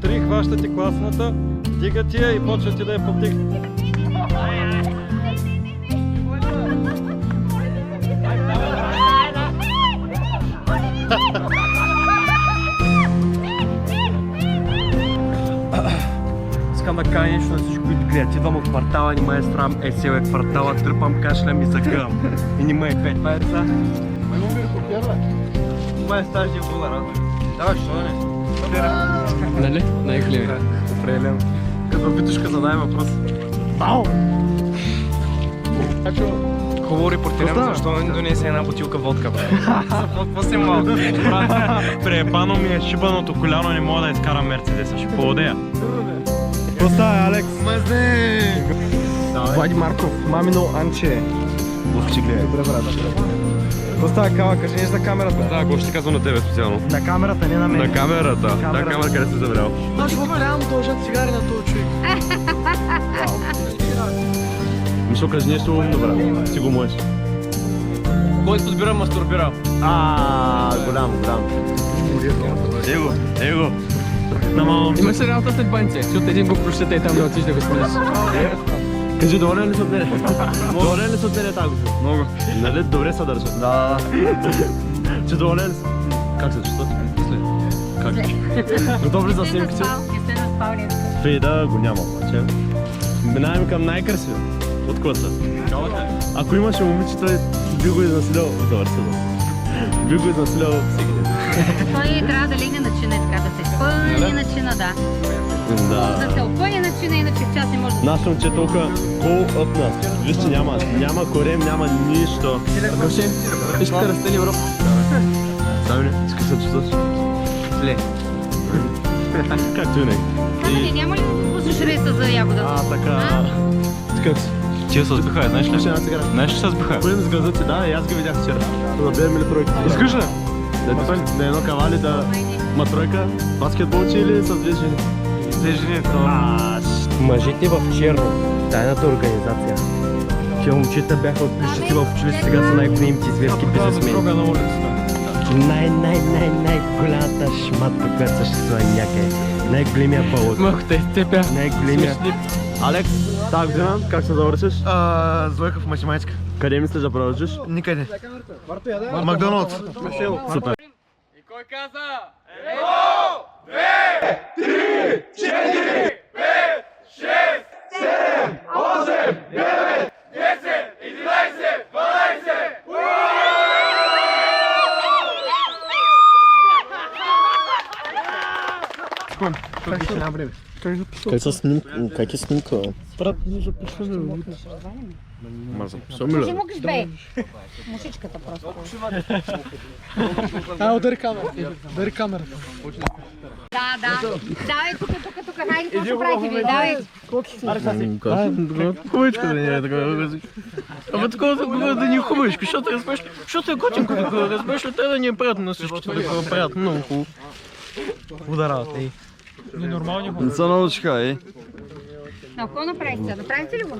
3 хващате класната, дигате я и почвате да я повдигате. Искам да кажа нещо на всички, които гледат. Идвам от квартала, нима е срам, сел е квартала, тръпам, кашлям и загъвам. И нима е 5 пайца. Нима е стаж $10. Давай, що да не? Нали? Наехали. Определено. Като битушка задай въпрос. Бау! Хубаво репортирам, защо не донесе една бутилка водка, бе? После малко. Преебано ми е шибаното коляно, не мога да изкарам Мерцедеса, ще поводея. Поставя, Алекс! Мазне! Влади Марков, мамино Анче. Лъвче гледай. Добре, брат. Поставя Кала, кажи нещо за камерата. Да, какво ще казвам на тебе специално? На камерата, не на мен. На камерата. Да, камера къде си забрал. Аз го трябва да дължат цигари на този човек. Мисля, кажи нещо умно, брат. Си го можеш. Който подбира, мастурбира. Голям. Его. На мама. Имаш ли работа след баница? Защото един го прощата и там да отиш да го сменеш. Кажи, доволен ли са от мене? Доволен ли са от мене тази година? Много. Нали, добре се държа. Да. Че доволен ли са? Как се чувстват? Как? Готов ли за снимките? Не сте наспал ли? Фейда го няма, обаче. Минаваме към най-красиво. От класа. Ако имаше момичета, би го изнасилял. Би го изнасилял всеки ден. Той трябва да легне на чина, така да се пълни на чина, да. Да се опъни на чина, иначе в час не може да се... Нашето момче е толкова cool-upна. Виж, че няма корем, няма нищо. Гълше, виж да растели Европа. Сами ли? Искаш да се чувстваш? Ле. Както винаги. Ти няма ли да пуснеш реса за ягода? Така. Как си? Тия се сбиха, знаеш ли? Ще една цигара. Знаеш ли се сбиха? Ходим с гъзъци, да, и аз ги видях вчера. Да бием ли тройки? Искаш ли? Да едно кавали да... Ма тройка? Баскетболче или с две жени? Две жени, Мъжете в черно. Тайната организация. Че момчета бяха отпишати в училище, сега са най-големите зверски бизнесмени. на улицата. Най-голямата шматка, която съществува някъде. Най-големия пълък. Мах те цепя. Най-големия. Алекс, тази година как се завършиш? Злойка в математика. Къде мислиш да продължиш? Никъде. Макдоналдс. Супер. И кой каза? Как е снимка? Ще мукаш, бе. Мушичката просто. Удари камерата. Удари камерата. Да. Давай тук. Хайде, какво ще правите ви? Давай. Хубавичко да не е такова. Ама такова да ни е хубавичко, защото е готинко такова. Разбираш ли, те да ни е приятно на всичките такова приятно, много хубаво. Ударат, ей. Ненормални Не се научиха, ей. Какво направихте? Направихте ли го?